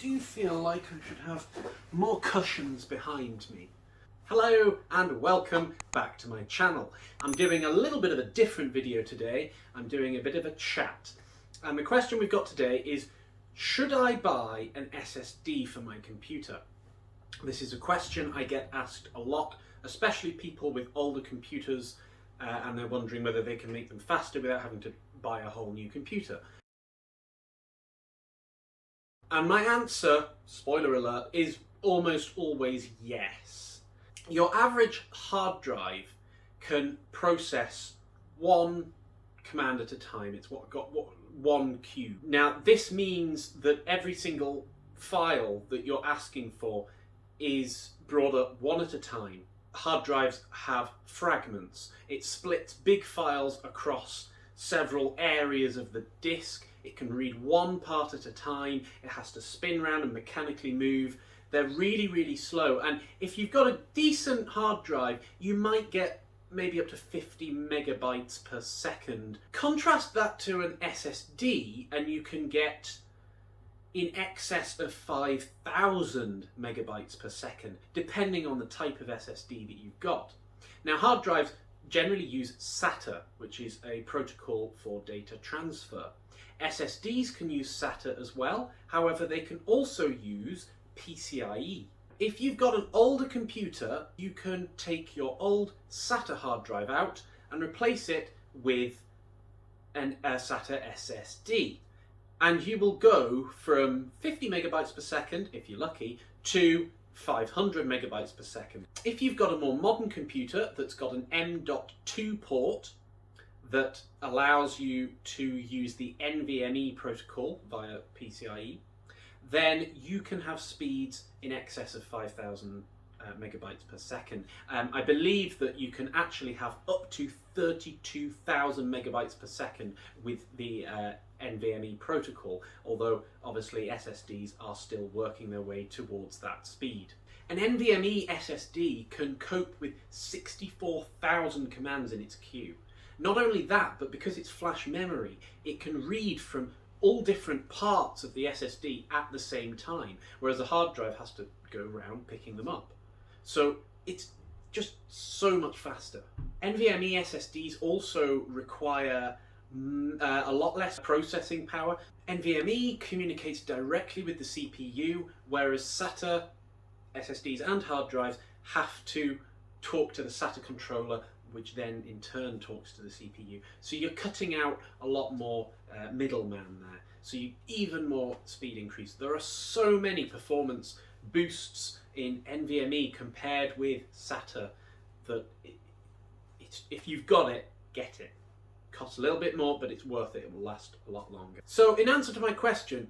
do feel like I should have more cushions behind me. Hello and welcome back to my channel. I'm doing a little bit of a different video today. I'm doing a bit of a chat. And the question we've got today is, should I buy an SSD for my computer? This is a question I get asked a lot, especially people with older computers and they're wondering whether they can make them faster without having to buy a whole new computer. And my answer, spoiler alert, is almost always yes. Your average hard drive can process one command at a time. It's one queue. Now this means that every single file that you're asking for is brought up one at a time. Hard drives have fragments. It splits big files across several areas of the disk. It can read one part at a time. It has to spin around and mechanically move. They're really, really slow. And if you've got a decent hard drive, you might get maybe up to 50 megabytes per second. Contrast that to an SSD and you can get in excess of 5,000 megabytes per second, depending on the type of SSD that you've got. Now, hard drives generally use SATA, which is a protocol for data transfer. SSDs can use SATA as well, however they can also use PCIe. If you've got an older computer, you can take your old SATA hard drive out and replace it with a SATA SSD. And you will go from 50 megabytes per second, if you're lucky, to 500 megabytes per second. If you've got a more modern computer that's got an M.2 port that allows you to use the NVMe protocol via PCIe, then you can have speeds in excess of 5,000 megabytes per second. I believe that you can actually have up to 32,000 megabytes per second with the NVMe protocol, although obviously SSDs are still working their way towards that speed. An NVMe SSD can cope with 64,000 commands in its queue. Not only that, but because it's flash memory, it can read from all different parts of the SSD at the same time, whereas a hard drive has to go around picking them up. So it's just so much faster. NVMe SSDs also require a lot less processing power. NVMe communicates directly with the CPU, whereas SATA SSDs and hard drives have to talk to the SATA controller, which then in turn talks to the CPU. So you're cutting out a lot more middleman there. So even more speed increase. There are so many performance boosts in NVMe compared with SATA that if you've got it, get it. Costs a little bit more, but it's worth it. It will last a lot longer. So in answer to my question,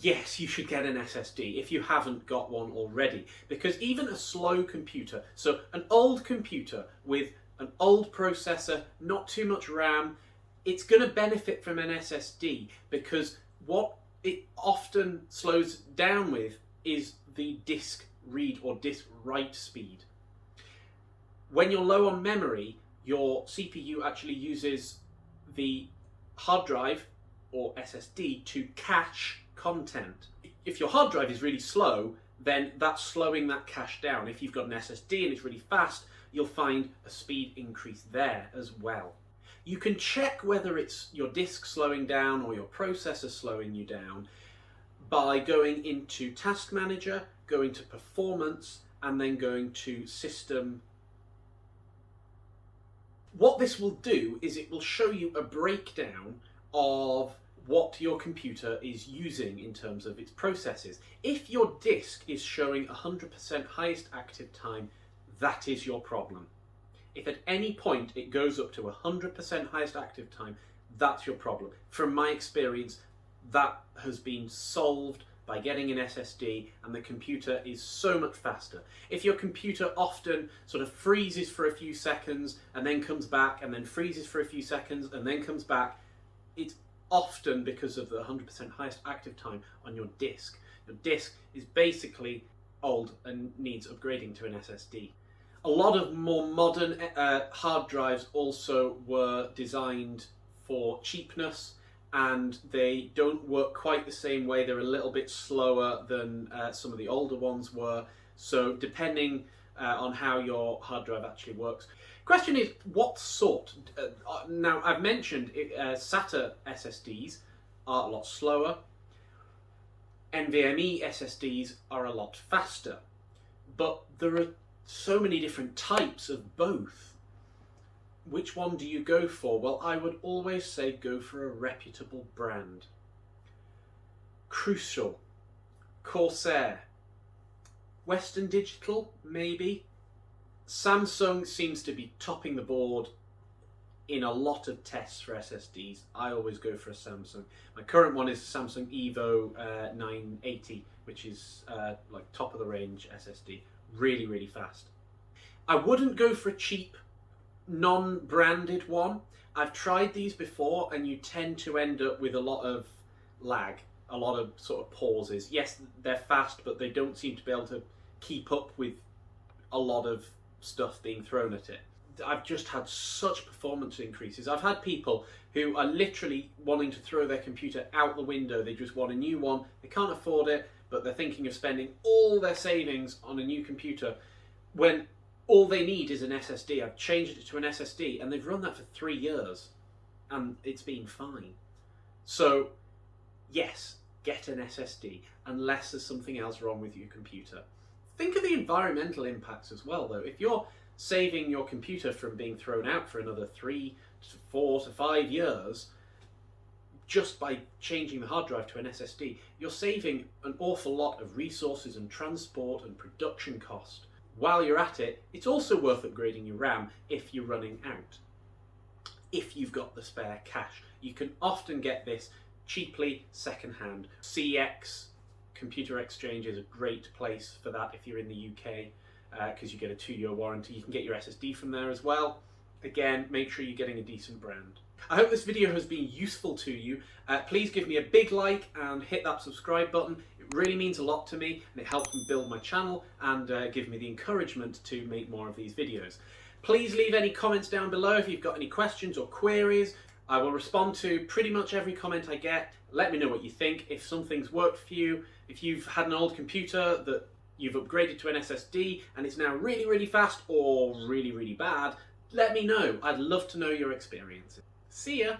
yes, you should get an SSD if you haven't got one already, because even a slow computer, so an old computer with an old processor, not too much RAM, it's going to benefit from an SSD, because what it often slows down with is the disk read or disk write speed. When you're low on memory, your CPU actually uses the hard drive or SSD to cache content. If your hard drive is really slow, then that's slowing that cache down. If you've got an SSD and it's really fast, you'll find a speed increase there as well. You can check whether it's your disk slowing down or your processor slowing you down by going into Task Manager, going to Performance, and then going to System. What this will do is it will show you a breakdown of what your computer is using in terms of its processes. If your disk is showing 100% highest active time, that is your problem. If at any point it goes up to 100% highest active time, that's your problem. From my experience, that has been solved by getting an SSD, and the computer is so much faster. If your computer often sort of freezes for a few seconds and then comes back and then freezes for a few seconds and then comes back, it's often because of the 100% highest active time on your disk. Your disk is basically old and needs upgrading to an SSD. A lot of more modern hard drives also were designed for cheapness and they don't work quite the same way. They're a little bit slower than some of the older ones were. So depending on how your hard drive actually works. Question is, what sort? Now, I've mentioned SATA SSDs are a lot slower. NVMe SSDs are a lot faster. But there are so many different types of both. Which one do you go for? Well, I would always say go for a reputable brand. Crucial, Corsair, Western Digital, maybe. Samsung seems to be topping the board in a lot of tests for SSDs. I always go for a Samsung. My current one is Samsung Evo 980, which is like top of the range SSD. Really, really fast. I wouldn't go for a cheap, non-branded one. I've tried these before, and you tend to end up with a lot of lag, a lot of sort of pauses. Yes, they're fast, but they don't seem to be able to keep up with a lot of stuff being thrown at it. I've just had such performance increases. I've had people who are literally wanting to throw their computer out the window. They just want a new one. They can't afford it, but they're thinking of spending all their savings on a new computer when all they need is an SSD. I've changed it to an SSD, and they've run that for 3 years, and it's been fine. So, yes, get an SSD, unless there's something else wrong with your computer. Think of the environmental impacts as well, though. If you're saving your computer from being thrown out for another 3 to 4 to 5 years, just by changing the hard drive to an SSD, you're saving an awful lot of resources and transport and production cost. While you're at it, it's also worth upgrading your RAM if you're running out. If you've got the spare cash. You can often get this cheaply second-hand. CX, Computer Exchange, is a great place for that if you're in the UK, because you get a 2-year warranty. You can get your SSD from there as well. Again, make sure you're getting a decent brand. I hope this video has been useful to you. Please give me a big like and hit that subscribe button. It really means a lot to me, and it helps me build my channel and give me the encouragement to make more of these videos. Please leave any comments down below if you've got any questions or queries. I will respond to pretty much every comment I get. Let me know what you think, if something's worked for you, if you've had an old computer that you've upgraded to an SSD and it's now really, really fast or really, really bad. Let me know. I'd love to know your experience. See ya!